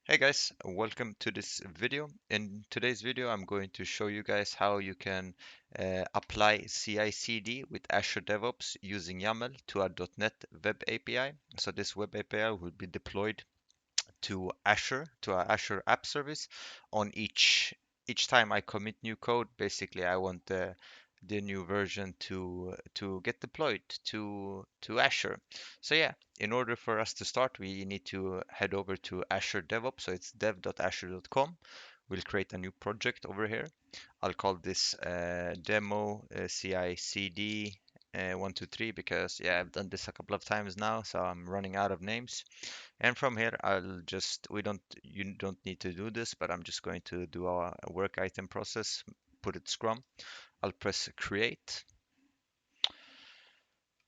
Hey guys, welcome to this video. In today's video, I'm going to show you guys how you can apply CI/CD with Azure DevOps using YAML to our .NET Web API. So this Web API will be deployed to Azure, to our Azure App Service on each time I commit new code. Basically, I want the new version to get deployed to Azure. So yeah, in order for us to start, we need to head over to Azure DevOps. So it's dev.azure.com. We'll create a new project over here. I'll call this demo CI/CD 123 because yeah, I've done this a couple of times now, so I'm running out of names. And from here, you don't need to do this, but I'm just going to do our work item process, put it Scrum. I'll press create.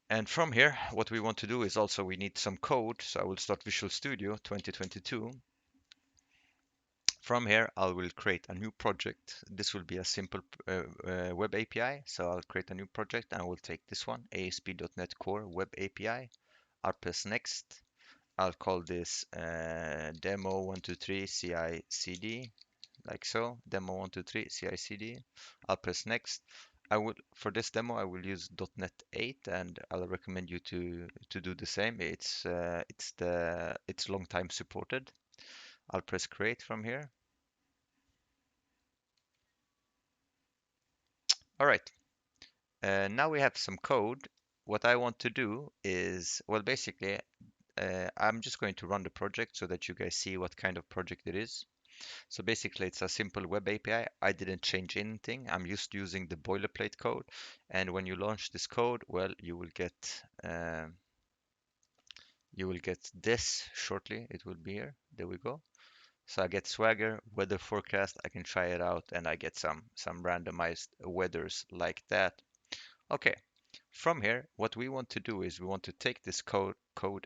And from here, what we want to do is also we need some code. So I will start Visual Studio 2022. From here, I will create a new project. This will be a simple web API. So I'll create a new project and I will take this one, ASP.NET Core Web API. I'll press next. I'll call this demo 123 CI CD, like so. Demo 123 CI CD. I'll press next. For this demo I will use .NET 8, and I'll recommend you to do the same. It's long time supported. I'll press create from here. All right. Now we have some code. What I want to do is, well, basically, I'm just going to run the project so that you guys see what kind of project it is. So basically, it's a simple web API. I didn't change anything. I'm just using the boilerplate code. And when you launch this code, well, you will get this shortly. It will be here. There we go. So I get Swagger, weather forecast. I can try it out, and I get some randomized weathers like that. Okay. From here, what we want to do is we want to take this code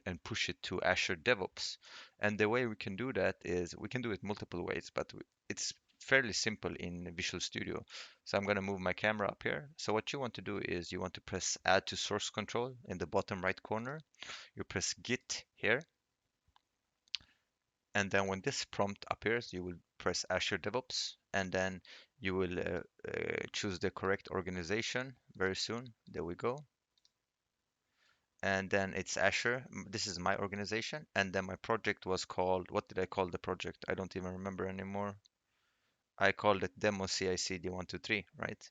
and push it to Azure DevOps. And the way we can do that is we can do it multiple ways, but it's fairly simple in Visual Studio. So I'm going to move my camera up here. So what you want to do is you want to press add to source control in the bottom right corner. You press Git here. And then when this prompt appears, you will press Azure DevOps, and then you will choose the correct organization very soon. There we go. And then it's Azure. This is my organization, and then my project was called, what did I call the project? I don't even remember anymore. I called it demo CICD 123, right?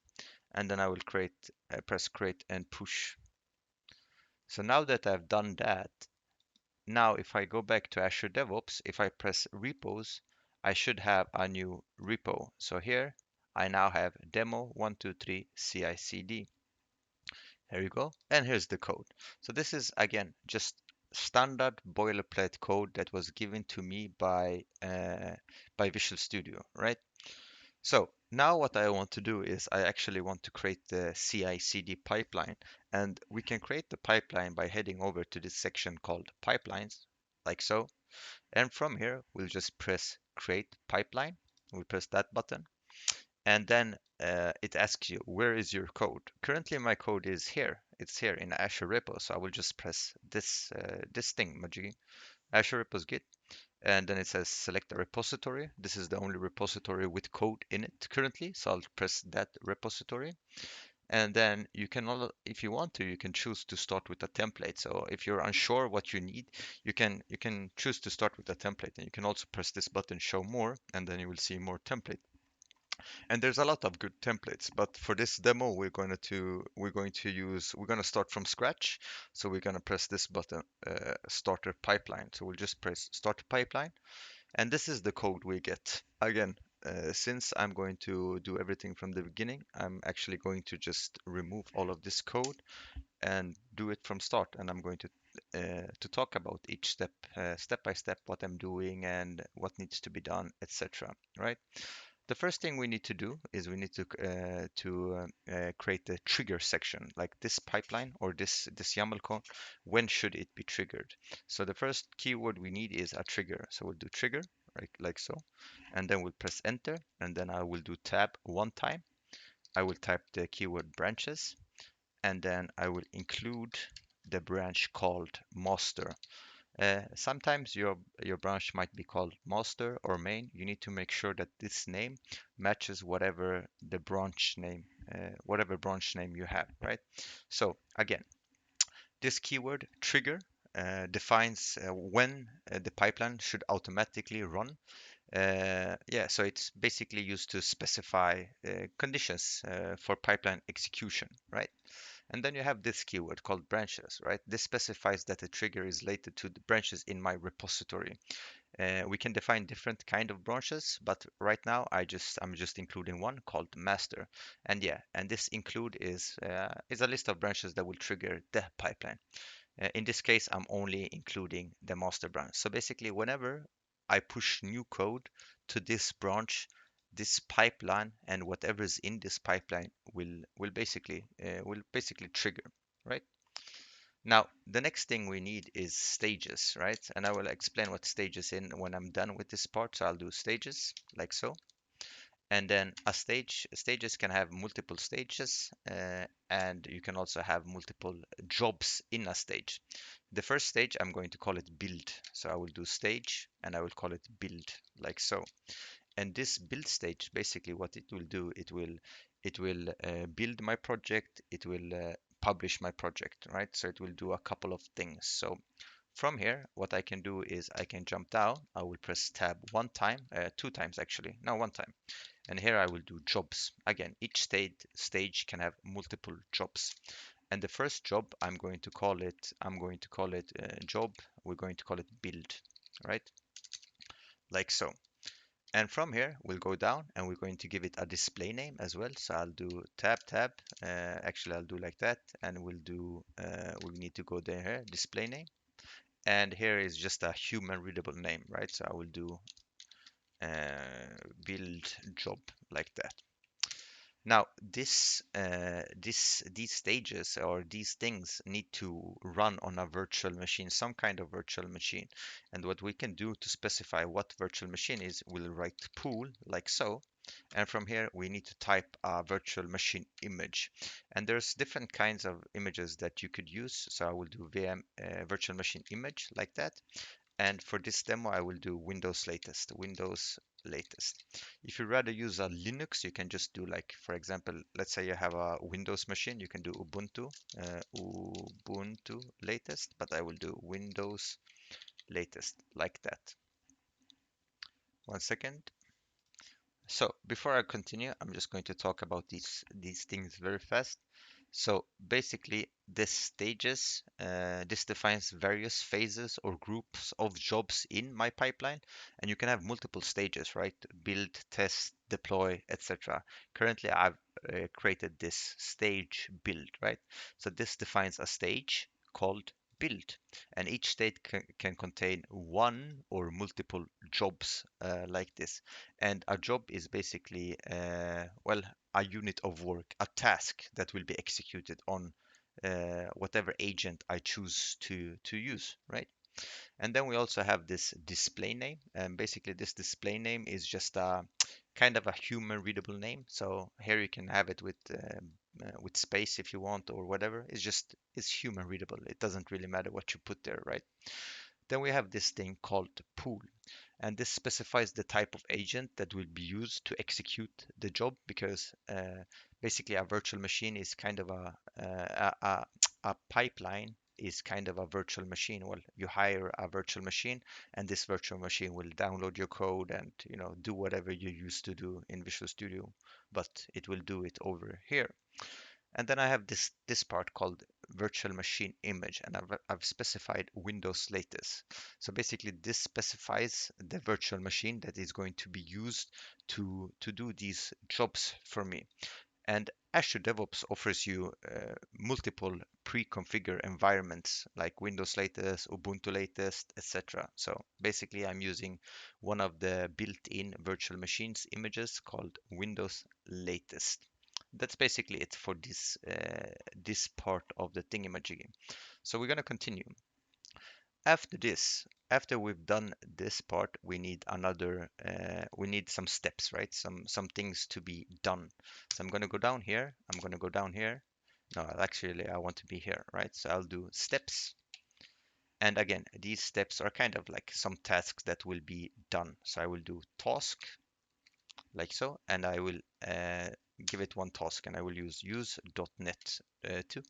And then I will press create and push. So now that I've done that, now if I go back to Azure DevOps, if I press repos, I should have a new repo. So here I now have demo 123 CICD. Here you go. And here's the code. So this is again just standard boilerplate code that was given to me by Visual Studio, right? So now what I want to do is I actually want to create the CI/CD pipeline, and we can create the pipeline by heading over to this section called pipelines, like so. And from here, we'll just press create pipeline. We'll press that button, and then it asks you, where is your code? Currently my code is here. It's here in Azure repo. So I will just press this thing, Majigi, Azure repos git, and then it says select a repository. This is the only repository with code in it currently, so I'll press that repository. And then you can, if you want to, you can choose to start with a template. So if you're unsure what you need, you can choose to start with a template, and you can also press this button, show more, and then you will see more template. And there's a lot of good templates, but for this demo, we're going to start from scratch. So we're going to press this button, starter pipeline. So we'll just press starter pipeline, and this is the code we get. Again, since I'm going to do everything from the beginning, I'm actually going to just remove all of this code and do it from start. And I'm going to talk about each step by step, what I'm doing and what needs to be done, etc. Right? The first thing we need to do is we need to create the trigger section, like this pipeline or this YAML code. When should it be triggered? So the first keyword we need is a trigger. So we'll do trigger, right, like so, and then we'll press enter, and then I will do tab one time. I will type the keyword branches, and then I will include the branch called master. Sometimes your branch might be called master or main. You need to make sure that this name matches whatever branch name you have, right? So again, this keyword trigger defines when the pipeline should automatically run. Yeah, so it's basically used to specify conditions for pipeline execution, right? And then you have this keyword called branches, right? This specifies that the trigger is related to the branches in my repository. We can define different kind of branches, but right now I'm just including one called master. And yeah, and this include is a list of branches that will trigger the pipeline. In this case, I'm only including the master branch. So basically, whenever I push new code to this branch, this pipeline and whatever is in this pipeline will basically trigger, right? Now, the next thing we need is stages, right? And I will explain what stages in when I'm done with this part. So I'll do stages like so. And then stages can have multiple stages, and you can also have multiple jobs in a stage. The first stage, I'm going to call it build. So I will do stage and I will call it build like so. And this build stage, basically what it will do, it will build my project, it will publish my project, right? So it will do a couple of things. So from here, what I can do is I can jump down. I will press tab one time, two times actually, no, one time. And here I will do jobs. Again, each stage can have multiple jobs. And the first job, I'm going to call it job. We're going to call it build, right? Like so. And from here, we'll go down and we're going to give it a display name as well. So I'll do tab. Actually, I'll do like that. And we need to go there here, display name. And here is just a human readable name, right? So I will do build job like that. Now, these stages or these things need to run on a virtual machine, some kind of virtual machine. And what we can do to specify what virtual machine is, we'll write pool like so. And from here, we need to type a virtual machine image. And there's different kinds of images that you could use. So I will do VM virtual machine image like that. And for this demo, I will do Windows latest. If you rather use a Linux, you can just do like, for example, let's say you have a Windows machine, you can do Ubuntu latest, but I will do Windows latest like that. One second. So before I continue, I'm just going to talk about these things very fast. So basically, this defines various phases or groups of jobs in my pipeline, and you can have multiple stages, right? Build, test, deploy, etc. Currently, I've created this stage build, right? So this defines a stage called build, and each state can contain one or multiple jobs like this. And a job is basically, well, a unit of work, a task that will be executed on whatever agent I choose to use, right? And then we also have this display name, and basically this display name is just a kind of a human readable name. So here you can have it with space if you want or whatever. It's human readable. It doesn't really matter what you put there, right? Then we have this thing called pool, and this specifies the type of agent that will be used to execute the job, because basically a virtual machine is kind of a pipeline is kind of a virtual machine. Well, you hire a virtual machine, and this virtual machine will download your code and do whatever you used to do in Visual Studio, but it will do it over here. And then I have this part called virtual machine image, and I've specified Windows latest. So basically this specifies the virtual machine that is going to be used to do these jobs for me. And Azure DevOps offers you multiple pre-configured environments like Windows latest, Ubuntu latest, etc. So basically I'm using one of the built-in virtual machines images called Windows latest. That's basically it for this part of the thingamajiggy. So we're gonna continue. After we've done this part, we need we need some steps, right? Some things to be done. So I'm gonna go down here. I'm gonna go down here. No, actually, I want to be here, right? So I'll do steps, And again, these steps are kind of like some tasks that will be done. So I will do task like so, and I will give it one task, and I will use.net to,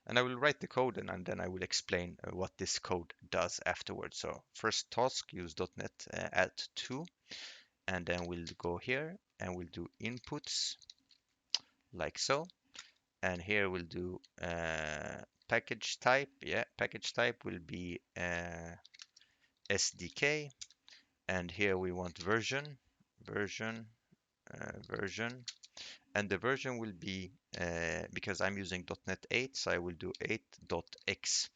and I will write the code, and then I will explain what this code does afterwards. So first task, use.net add to, and then we'll go here and we'll do inputs like so, and here we'll do package type. Yeah, package type will be SDK, and here we want version, version, and the version will be because I'm using .NET 8, so I will do 8.x.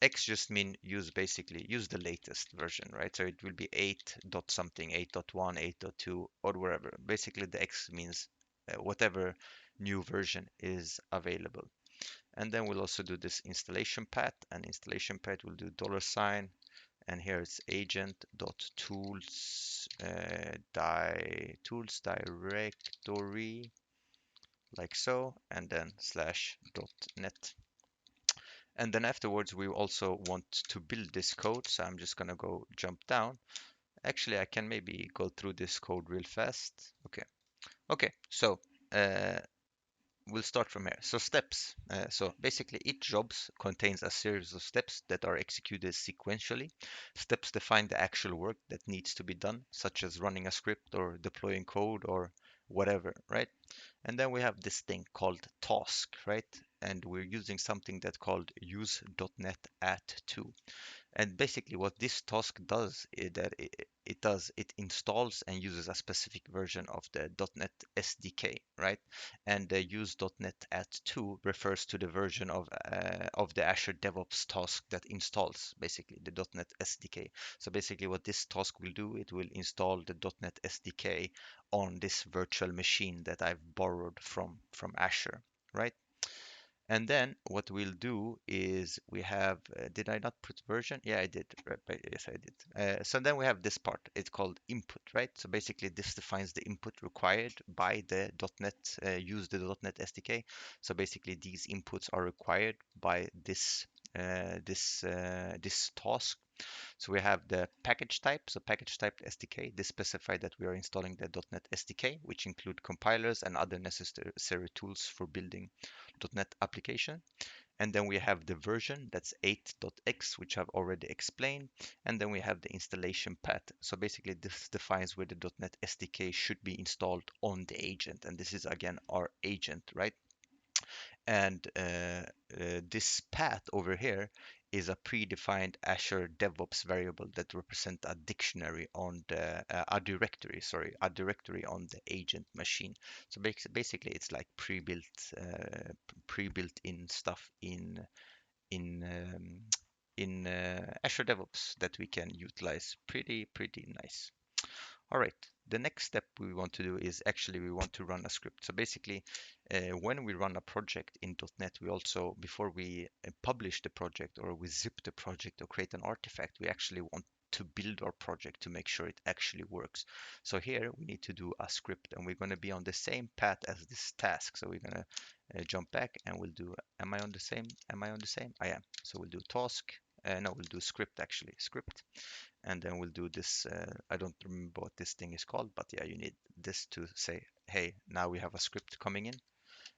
X just mean use the latest version, right? So it will be 8 dot something, 8.1, 8.2, or whatever. Basically, the X means whatever new version is available. And then we'll also do this installation path, and installation path will do $, and here it's agent.tools tools directory like so, and then /.net. And then afterwards, we also want to build this code. So I'm just going to go jump down. Actually, I can maybe go through this code real fast. Okay. Okay. So uh, we'll start from here. So steps. So basically, each jobs contains a series of steps that are executed sequentially. Steps define the actual work that needs to be done, such as running a script or deploying code or whatever, right? And then we have this thing called task, right? And we're using something that's called use.net at to. And basically what this task does is that it installs and uses a specific version of the .NET SDK, right? And the use.NET at to refers to the version of the Azure DevOps task that installs basically the .NET SDK. So basically what this task will do, it will install the .NET SDK on this virtual machine that I've borrowed from Azure, right? And then what we'll do is we have, did I not put version? Yeah, I did. Right, yes, I did. So then we have this part. It's called input, right? So basically this defines the input required by the .NET, use the .NET SDK. So basically these inputs are required by this task. So we have the package type. So package type SDK, this specifies that we are installing the .NET SDK, which include compilers and other necessary tools for building .NET application. And then we have the version that's 8.x, which I've already explained. And then we have the installation path. So basically this defines where the .NET SDK should be installed on the agent. And this is again our agent, right? And this path over here is a predefined Azure DevOps variable that represent a dictionary on the a directory, sorry, a directory on the agent machine. So basically, it's like pre-built in stuff in in Azure DevOps that we can utilize. Pretty nice. All right, the next step we want to do is actually we want to run a script. So basically, when we run a project in .NET, we also, before we publish the project or we zip the project or create an artifact, we actually want to build our project to make sure it actually works. So here we need to do a script, and we're going to be on the same path as this task. So we're going to jump back and we'll do, am I on the same? Am I on the same? I am. So we'll do task. No, we'll do script actually, script, and then we'll do this. I don't remember what this thing is called, but yeah, you need this to say, hey, now we have a script coming in,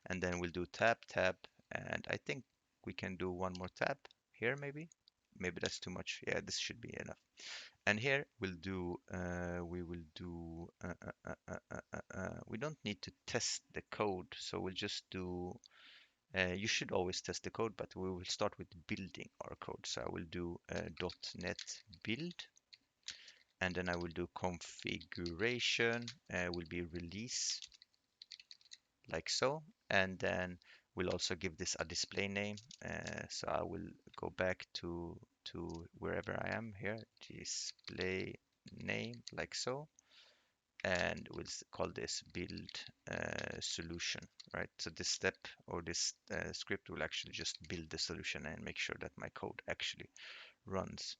and then we'll do tab, and I think we can do one more tab here, maybe that's too much. Yeah, this should be enough. And here we will do, we don't need to test the code, so we'll just do, you should always test the code, but we will start with building our code. So I will do .NET build, and then I will do configuration, will be release like so, and then we'll also give this a display name. So I will go back to wherever I am here, display name like so, and we'll call this build solution, right? So this step or this script will actually just build the solution and make sure that my code actually runs.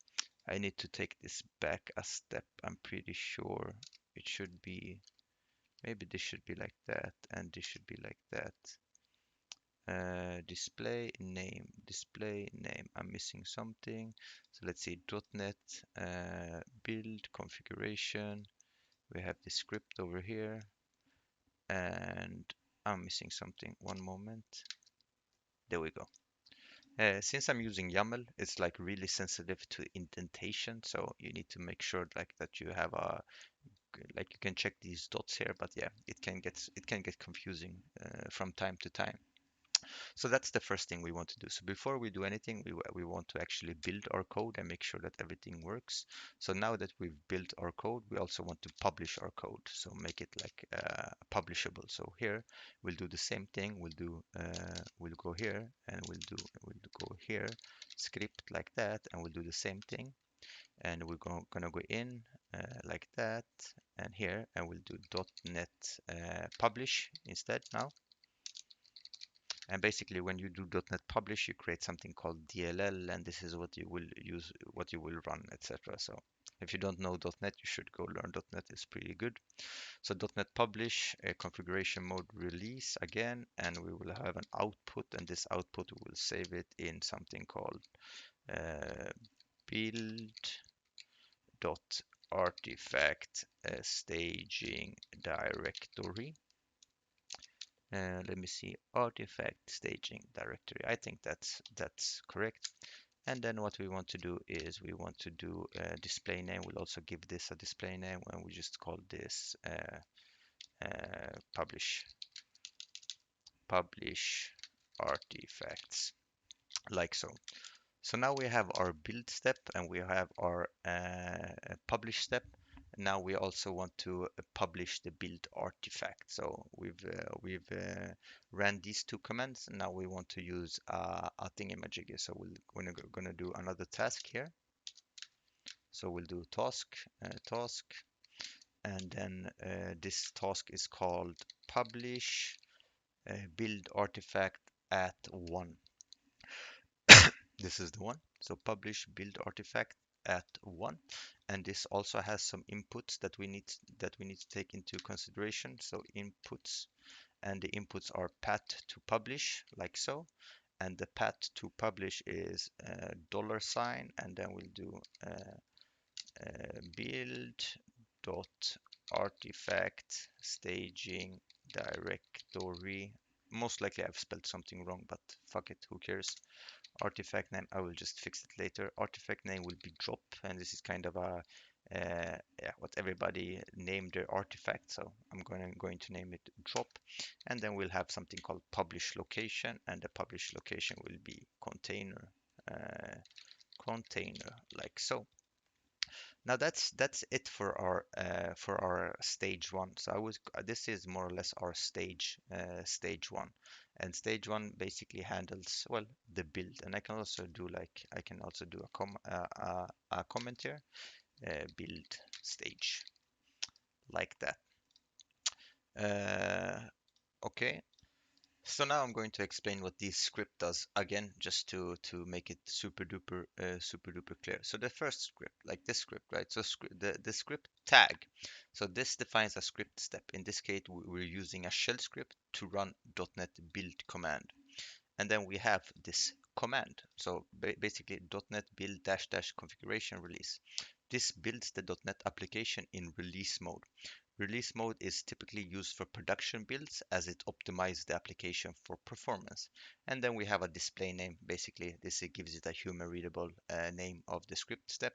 I need to take this back a step. I'm pretty sure it should be, maybe this should be like that, and this should be like that. display name. I'm missing something. So let's see, .NET build configuration. We have the script over here, and I'm missing something. One moment. There we go. Since I'm using YAML, it's like really sensitive to indentation, so you need to make sure like that you have a like you can check these dots here, but yeah, it can get confusing from time to time. So that's the first thing we want to do. So before we do anything, we want to actually build our code and make sure that everything works. So now that we've built our code, we also want to publish our code. So make it like publishable. So here we'll do the same thing. We'll go here and we'll go here, script like that, and we'll do the same thing. And gonna go in like that and here, and we'll do .NET publish instead now. And basically, when you do .NET Publish, you create something called DLL, and this is what you will use, what you will run, etc. So if you don't know .NET, you should go learn .NET. It's pretty good. So .NET Publish, a configuration mode release again, and we will have an output, and this output we will save it in something called build.artifact staging directory. Let me see, artifact staging directory. I think that's correct. And then what we want to do is we want to do a display name. We'll also give this a display name, and we just call this publish artifacts, like so. So now we have our build step and we have our publish step. Now we also want to publish the build artifact. So we've ran these two commands, and now we want to use a thingamajiggy. So we're gonna do another task here. So we'll do task, and then this task is called publish build artifact at 1. This is the one. So publish build artifact at 1, and this also has some inputs that we need to take into consideration. So inputs, and the inputs are path to publish, like so, and the path to publish is $, and then we'll do build dot artifact staging directory. Most likely I've spelled something wrong, but fuck it, who cares? Artifact name, I will just fix it later. Artifact name will be drop, and this is kind of a yeah, what everybody named their artifact, so I'm going to name it drop. And then we'll have something called publish location, and the publish location will be container, container, like so. Now that's it for our stage one. So this is more or less our stage one, and stage one basically handles, well, the build. And I can also do a comment here, build stage, like that. Okay. So now I'm going to explain what this script does again, just to make it super duper clear. So the first script, like this script, right? So the script tag. So this defines a script step. In this case, we're using a shell script to run .NET build command, and then we have this command. So basically .NET build dash dash configuration release. This builds the .NET application in release mode. Release mode is typically used for production builds as it optimizes the application for performance. And then we have a display name. Basically, this gives it a human readable name of the script step,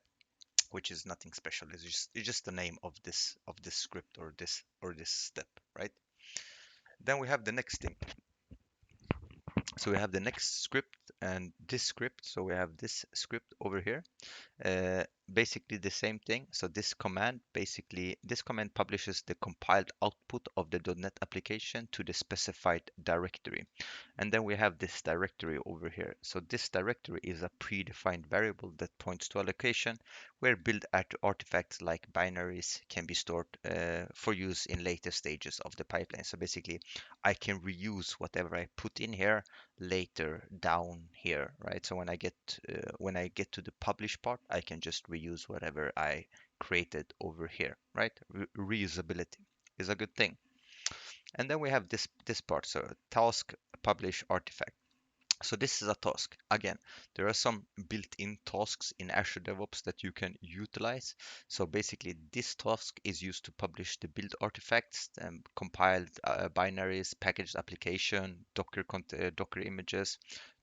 which is nothing special. It's just the name of this script or this step, right? Then we have the next thing. So we have the next script and this script. So we have this script over here. Basically the same thing. So this command publishes the compiled output of the .NET application to the specified directory. And then we have this directory over here. So this directory is a predefined variable that points to a location where build artifacts like binaries can be stored for use in later stages of the pipeline. So basically I can reuse whatever I put in here later down here, right? So when I get to the publish part, I can just reuse whatever I created over here, right? Reusability is a good thing. And then we have this part. So task publish artifact. So this is a task. Again, there are some built-in tasks in Azure DevOps that you can utilize. So basically, this task is used to publish the build artifacts, compiled binaries, packaged application, Docker images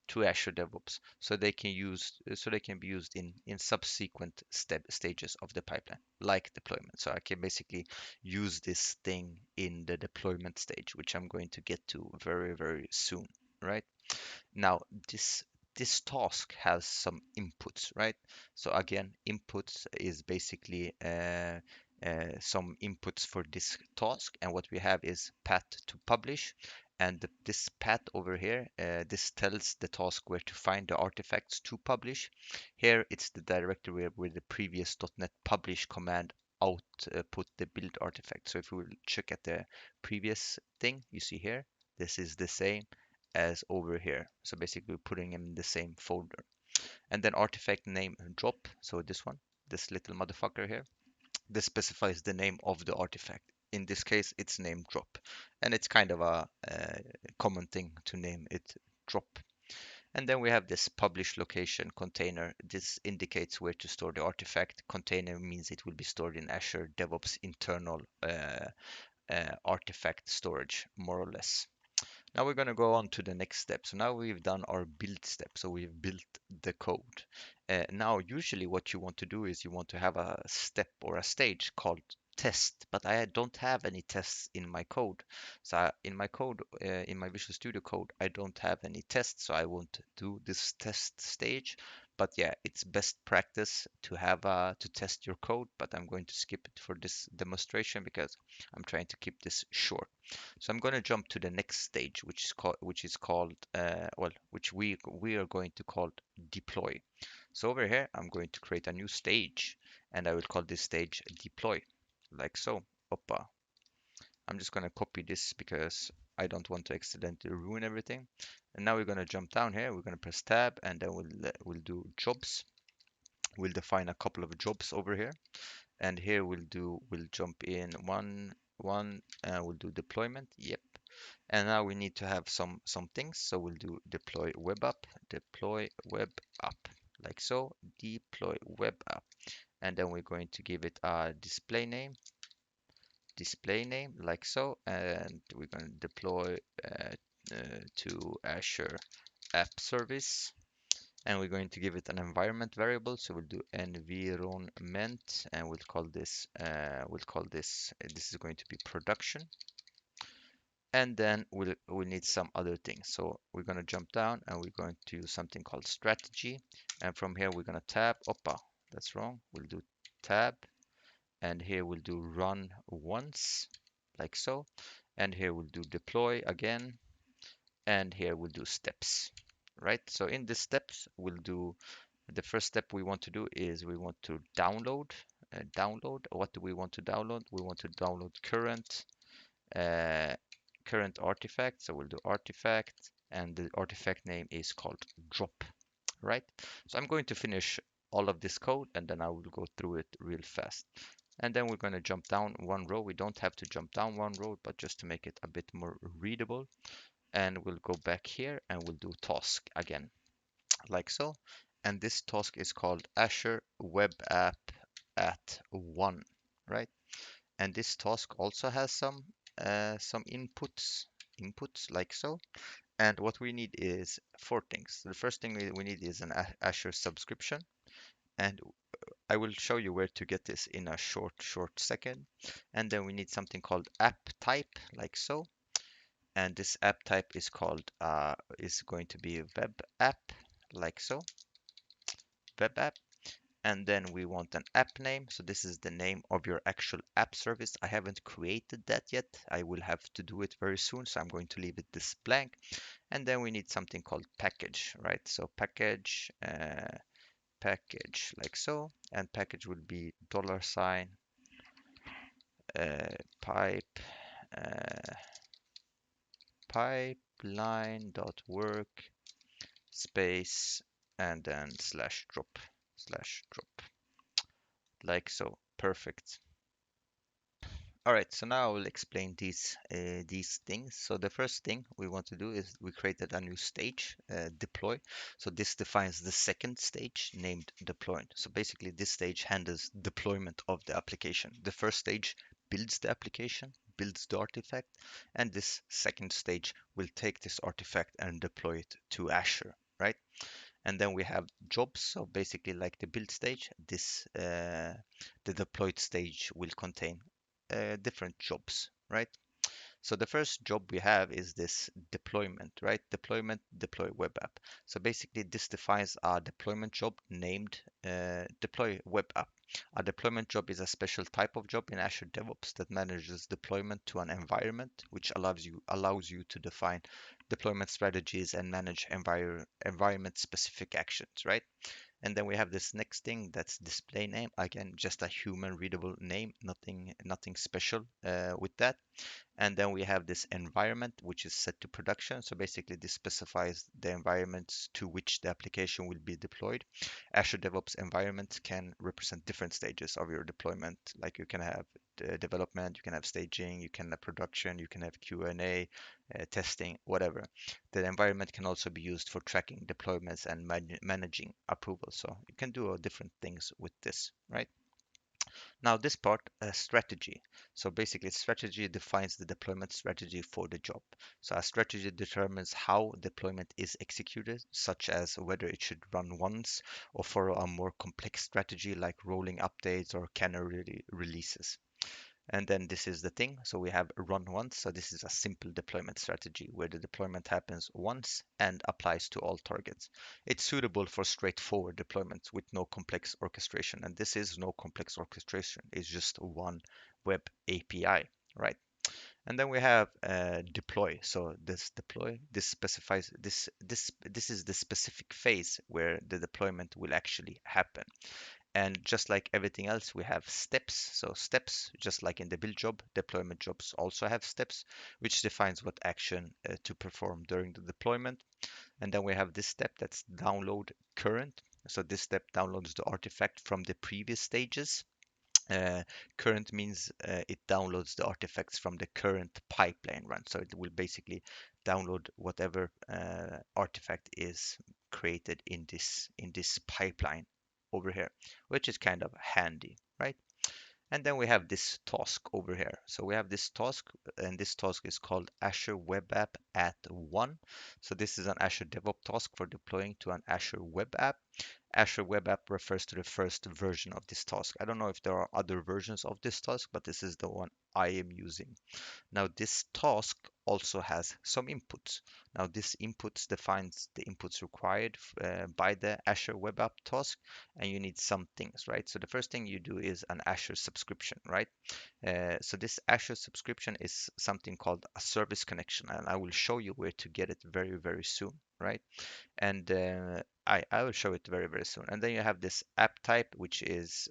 to Azure DevOps, so they can be used in subsequent stages of the pipeline, like deployment. So I can basically use this thing in the deployment stage, which I'm going to get to very soon, right? Now, this task has some inputs, right? So again, inputs is basically some inputs for this task, and what we have is path to publish, and this path over here, this tells the task where to find the artifacts to publish. Here, it's the directory where the previous .NET publish command output the build artifact. So if we will check at the previous thing, you see here, this is the same as over here. So basically putting them in the same folder. And then artifact name drop. So this one, this little motherfucker here, this specifies the name of the artifact. In this case, it's name drop. And it's kind of a common thing to name it drop. And then we have this publish location container. This indicates where to store the artifact. Container means it will be stored in Azure DevOps internal artifact storage, more or less. Now we're going to go on to the next step. So now we've done our build step. So we've built the code. Now, usually what you want to do is you want to have a step or a stage called test, but I don't have any tests in my code. So in my code, in my Visual Studio code, I don't have any tests, so I won't do this test stage. But yeah, it's best practice to have to test your code, but I'm going to skip it for this demonstration because I'm trying to keep this short. So I'm going to jump to the next stage, which is called which we are going to call deploy. So over here, I'm going to create a new stage, and I will call this stage deploy, like so. Oppa. I'm just going to copy this because I don't want to accidentally ruin everything. And now we're going to jump down here. We're going to press tab, and then we'll do jobs. We'll define a couple of jobs over here, and here we'll jump in one, and we'll do deployment. Yep. And now we need to have some things. So we'll do deploy web app, like so, deploy web app. And then we're going to give it a display name, like so. And we're going to deploy to Azure App Service. And we're going to give it an environment variable. So we'll do environment, and this is going to be production. And then we'll need some other things. So we're going to jump down, and we're going to use something called strategy. And from here, we're going to tab. Oppa, that's wrong. We'll do tab. And here we'll do run once, like so. And here we'll do deploy again. And here we'll do steps, right? So in the steps, we'll do the first step we want to do is we want to download. What do we want to download? We want to download uh, current artifact. So we'll do artifact, and the artifact name is called drop, right? So I'm going to finish all of this code, and then I will go through it real fast. And then we're going to jump down one row. We don't have to jump down one row, but just to make it a bit more readable. And we'll go back here, and we'll do task again, like so. And this task is called Azure Web App at 1, right? And this task also has some inputs like so. And what we need is four things. The first thing we need is an Azure subscription, and I will show you where to get this in a short second. And then we need something called app type, like so. And this app type is going to be web app, like so, web app. And then we want an app name. So this is the name of your actual app service. I haven't created that yet. I will have to do it very soon. So I'm going to leave it this blank. And then we need something called package, right? So package like so. And package will be $, pipe, pipeline.work space, and then /drop, like so. Perfect. All right, so now I will explain these things. So the first thing we want to do is we created a new stage, deploy. So this defines the second stage named deploy. So basically this stage handles deployment of the application. The first stage builds the application, builds the artifact, and this second stage will take this artifact and deploy it to Azure, right? And then we have jobs. So basically, like the build stage, the deployed stage will contain different jobs, right? So the first job we have is this deployment, right? Deployment, deploy web app. So basically this defines our deployment job named deploy web app. A deployment job is a special type of job in Azure DevOps that manages deployment to an environment, which allows you to define deployment strategies and manage environment specific actions, right? And then we have this next thing that's display name. Again, just a human readable name, nothing special with that. And then we have this environment, which is set to production. So basically, this specifies the environments to which the application will be deployed. Azure DevOps environment can represent different stages of your deployment. Like you can have development, you can have staging, you can have production, you can have Q&A, testing, whatever. The environment can also be used for tracking deployments and managing approval. So you can do different things with this, right? Now this part, strategy. So basically strategy defines the deployment strategy for the job. So a strategy determines how deployment is executed, such as whether it should run once or follow a more complex strategy like rolling updates or canary releases. And then this is the thing. So we have run once. So this is a simple deployment strategy where the deployment happens once and applies to all targets. It's suitable for straightforward deployments with no complex orchestration. And this is no complex orchestration. It's just one web API, right? And then we have deploy. So this deploy, this specifies this is the specific phase where the deployment will actually happen. And just like everything else, we have steps. So steps, just like in the build job, deployment jobs also have steps, which defines what action to perform during the deployment. And then we have this step that's download current. So this step downloads the artifact from the previous stages. Uh, Current means it downloads the artifacts from the current pipeline run. So it will basically download whatever artifact is created in this pipeline over here, which is kind of handy, right? And then we have this task over here. So we have this task, and this task is called Azure Web App at 1. So this is an Azure DevOps task for deploying to an Azure Web App. Azure Web App refers to the first version of this task. I don't know if there are other versions of this task, but this is the one I am using. Now this task also has some inputs. Now this inputs defines the inputs required by the Azure Web App task, and you need some things, right? So the first thing you do is an Azure subscription, right? So this Azure subscription is something called a service connection, and I will show you where to get it very, very soon, right? And I will show it very, very soon. And then you have this app type, which is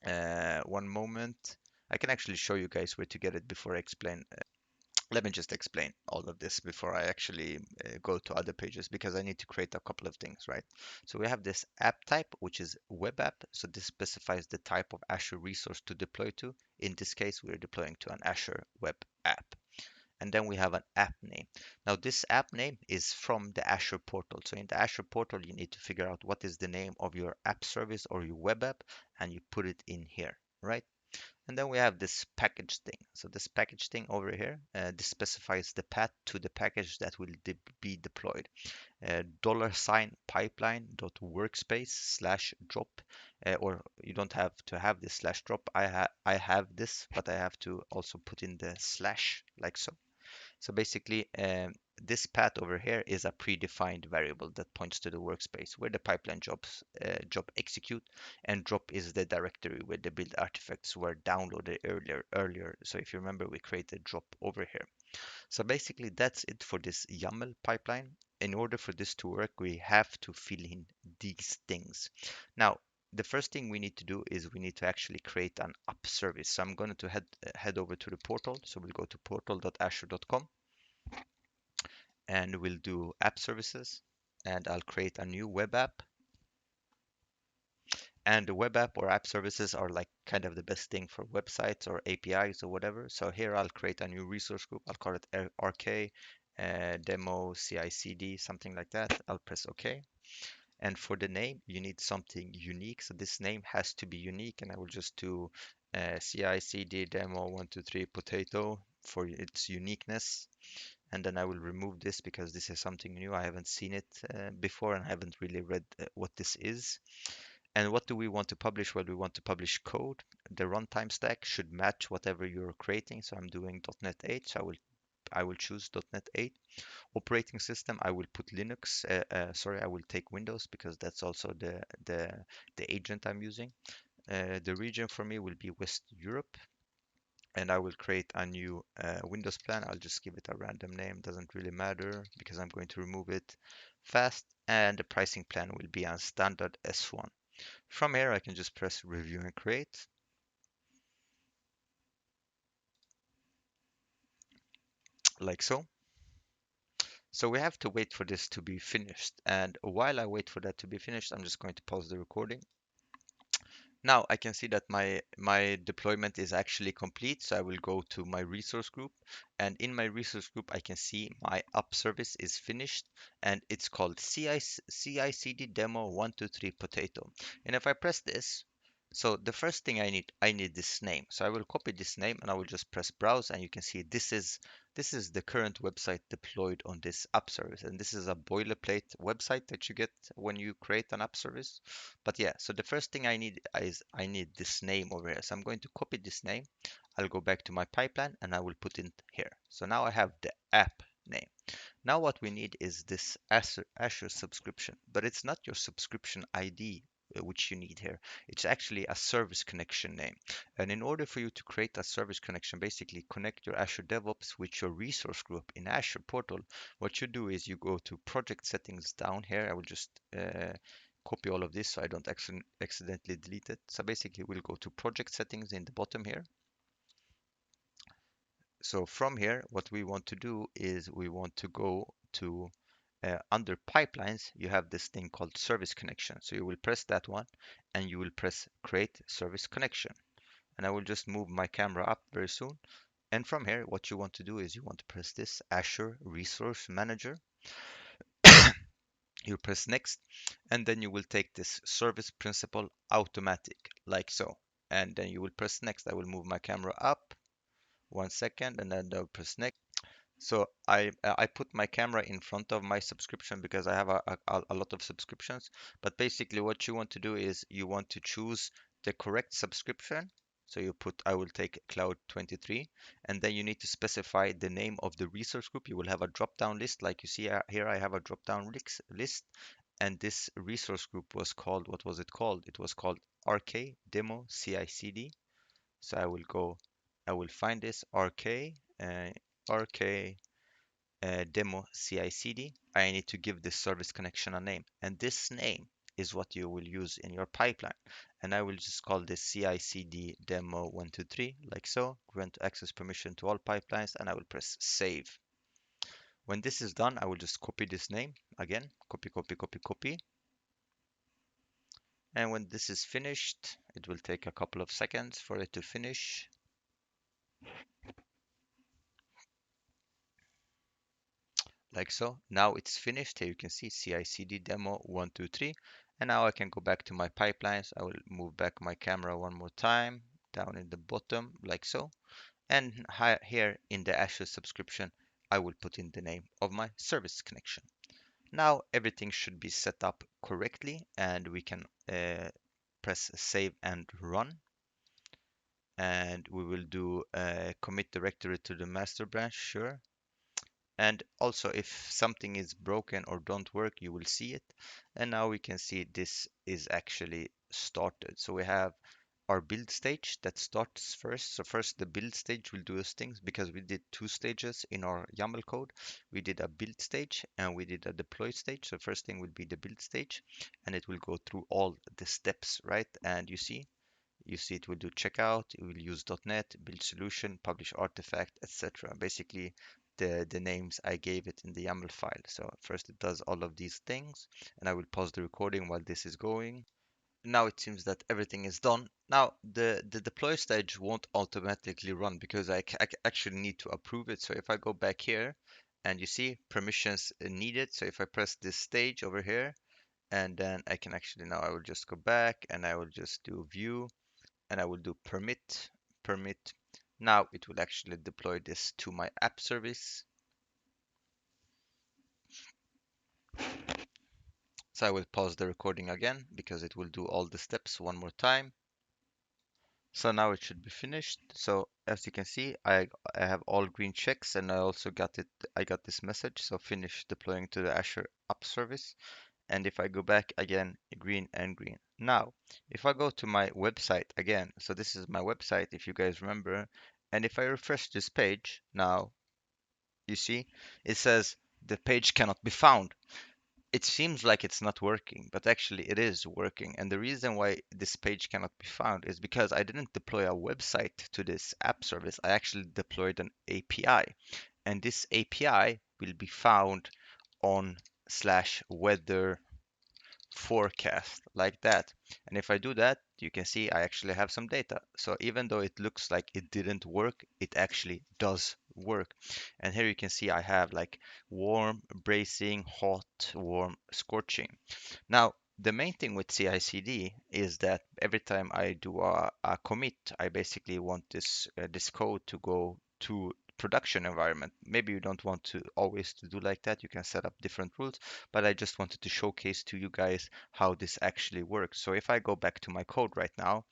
one moment. I can actually show you guys where to get it before I explain. Let me just explain all of this before I actually go to other pages because I need to create a couple of things, right? So we have this app type, which is web app. So this specifies the type of Azure resource to deploy to. In this case, we're deploying to an Azure web app. And then we have an app name. Now this app name is from the Azure portal. So in the Azure portal, you need to figure out what is the name of your app service or your web app, and you put it in here, right? And then we have this package thing. So this package thing over here, this specifies the path to the package that will be deployed. $sign pipeline dot workspace slash drop, or you don't have to have this slash drop. I have this, but I have to also put in the slash like so. So basically, this path over here is a predefined variable that points to the workspace where the pipeline job execute, and drop is the directory where the build artifacts were downloaded earlier. So if you remember, we created drop over here. So basically, that's it for this YAML pipeline. In order for this to work, we have to fill in these things. Now, the first thing we need to do is we need to actually create an app service. So I'm going to head over to the portal. So we'll go to portal.azure.com and we'll do app services, and I'll create a new web app, And the web app or app services are like kind of the best thing for websites or APIs or whatever. So here I'll create a new resource group. I'll call it RK demo CI/CD, something like that. I'll press OK. And for the name, you need something unique. So this name has to be unique, and I will just do CI/CD demo 123 potato for its uniqueness. And then I will remove this because this is something new. I haven't seen it before and I haven't really read what this is. And what do we want to publish? Well, we want to publish code. The runtime stack should match whatever you're creating. So I'm doing .NET 8, so I will choose .NET 8. Operating system, I will put Linux. Sorry, I will take Windows because that's also the agent I'm using. The region for me will be West Europe, and I will create a new Windows plan. I'll just give it a random name, doesn't really matter because I'm going to remove it fast. And the pricing plan will be on standard S1. From here, I can just press review and create, like so. So we have to wait for this to be finished. And while I wait for that to be finished, I'm just going to pause the recording. Now I can see that my deployment is actually complete. So I will go to my resource group, and in my resource group, I can see my app service is finished, and it's called CI/CD demo 123 potato. And if I press this, so the first thing I need this name. So I will copy this name and I will just press browse, and you can see this is the current website deployed on this app service. And this is a boilerplate website that you get when you create an app service. But yeah, so the first thing I need is I need this name over here. So I'm going to copy this name. I'll go back to my pipeline and I will put it here. So now I have the app name. Now what we need is this Azure subscription, but it's not your subscription ID which you need here. It's actually a service connection name. And in order for you to create a service connection, basically connect your Azure DevOps with your resource group in Azure portal, what you do is you go to project settings down here. I will just copy all of this so I don't accidentally delete it. So basically we'll go to project settings in the bottom here. So from here, what we want to do is we want to go to under pipelines, you have this thing called service connection. So you will press that one and you will press create service connection. And I will just move my camera up very soon. And from here, what you want to do is you want to press this Azure Resource Manager. You press next, and then you will take this service principal automatic, like so. And then you will press next. I will move my camera up 1 second, and then I'll press next. So I put my camera in front of my subscription because I have a lot of subscriptions. But basically what you want to do is you want to choose the correct subscription. So you put, I will take Cloud 23, and then you need to specify the name of the resource group. You will have a drop-down list, like you see here. I have a drop-down list, and this resource group was called, what was it called? It was called RK Demo CI/CD. So I will find this RK demo CI/CD. I need to give this service connection a name, and this name is what you will use in your pipeline. And I will just call this CI/CD demo 123, like so. Grant access permission to all pipelines, and I will press save. When this is done, I will just copy this name again, copy, copy, copy, copy. And when this is finished, it will take a couple of seconds for it to finish. Like so. Now it's finished. Here you can see CI/CD demo 123. And now I can go back to my pipelines. I will move back my camera one more time down in the bottom, like so. And here in the Azure subscription, I will put in the name of my service connection. Now everything should be set up correctly, and we can press save and run. And we will do commit directory to the master branch, sure. And also if something is broken or don't work, you will see it. And now we can see this is actually started. So we have our build stage that starts first. So first the build stage will do those things because we did two stages in our YAML code. We did a build stage and we did a deploy stage. So first thing will be the build stage, and it will go through all the steps, right? And you see it will do checkout, it will use .NET, build solution, publish artifact, etc. Basically, the names I gave it in the YAML file. So first it does all of these things, and I will pause the recording while this is going. now it seems that everything is done. Now the deploy stage won't automatically run because I actually need to approve it. So if I go back here and you see permissions needed, so if I press this stage over here, and then I can actually, now I will just go back and I will just do view and I will do permit. Now it will actually deploy this to my app service. So I will pause the recording again because it will do all the steps one more time. So now it should be finished. So as you can see, I have all green checks and I also I got this message. So finish deploying to the Azure App Service. And if I go back again, green and green. Now, if I go to my website again, so this is my website, if you guys remember, and if I refresh this page, now you see it says the page cannot be found. It seems like it's not working, but actually it is working. And the reason why this page cannot be found is because I didn't deploy a website to this app service. I actually deployed an API, and this API will be found on slash weather forecast like that. And if I do that, you can see I actually have some data. So even though it looks like it didn't work, it actually does work. And here you can see I have like warm, bracing, hot, warm, scorching. Now, the main thing with CI/CD is that every time I do a commit, I basically want this code to go to production environment. Maybe you don't want to always to do like that. You can set up different rules, but I just wanted to showcase to you guys how this actually works. So if I go back to my code right now,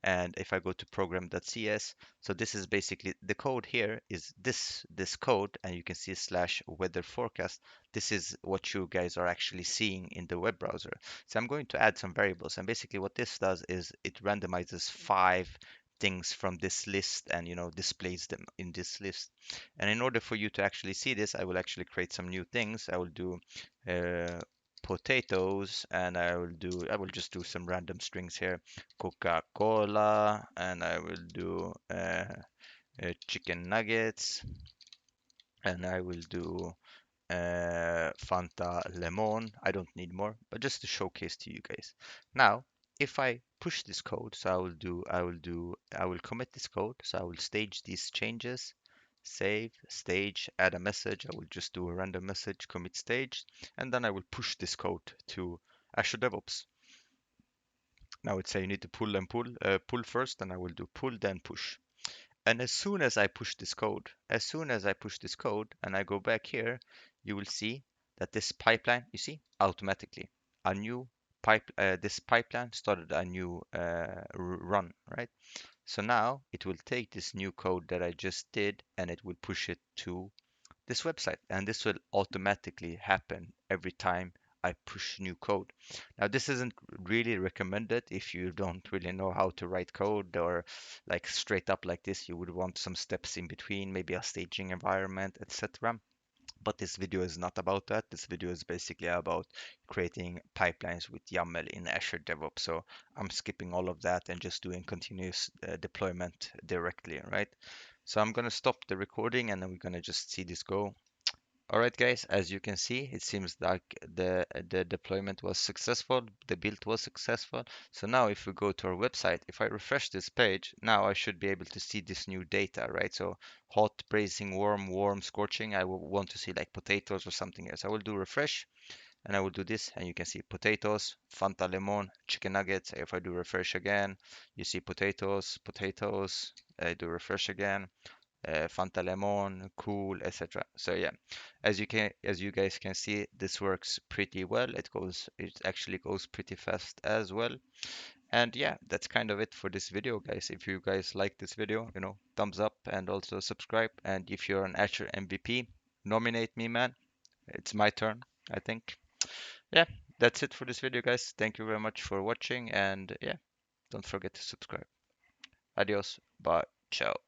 and if I go to program.cs, so this is basically the code here is this code, and you can see slash weather forecast. This is what you guys are actually seeing in the web browser. So I'm going to add some variables, and basically what this does is it randomizes 5 things from this list and displays them in this list. And in order for you to actually see this, I will actually create some new things. I will do uh, potatoes, and I will just do some random strings here. Coca-Cola, and I will do chicken nuggets, and I will do Fanta Lemon. I don't need more, but just to showcase to you guys. Now, if I push this code, so I will commit this code. So I will stage these changes, save, stage, add a message. I will just do a random message, commit stage, and then I will push this code to Azure DevOps. Now it's say you need to pull first, and I will do pull, then push. And as soon as I push this code and I go back here, you will see that this pipeline, you see, automatically a new this pipeline started a new run, right? So now it will take this new code that I just did and it will push it to this website, and this will automatically happen every time I push new code. Now, this isn't really recommended if you don't really know how to write code, or like straight up like this. You would want some steps in between, maybe a staging environment, etc. But this video is not about that. This video is basically about creating pipelines with YAML in Azure DevOps. So I'm skipping all of that and just doing continuous deployment directly, right? So I'm going to stop the recording and then we're going to just see this go. All right, guys, as you can see, it seems like the deployment was successful, the build was successful. So now if we go to our website, if I refresh this page, now I should be able to see this new data, right? So hot, bracing, warm, warm, scorching. I will want to see like potatoes or something else. I will do refresh and I will do this, and you can see potatoes, Fanta Lemon, chicken nuggets. If I do refresh again, you see potatoes, potatoes. I do refresh again, Fanta Lemon, Cool, etc. So yeah, as you guys can see, this works pretty well. It actually goes pretty fast as well. And yeah, that's kind of it for this video, guys. If you guys like this video, thumbs up and also subscribe. And if you're an Azure MVP, nominate me, man. It's my turn, I think. Yeah, that's it for this video, guys. Thank you very much for watching, and yeah, don't forget to subscribe. Adios, bye, ciao.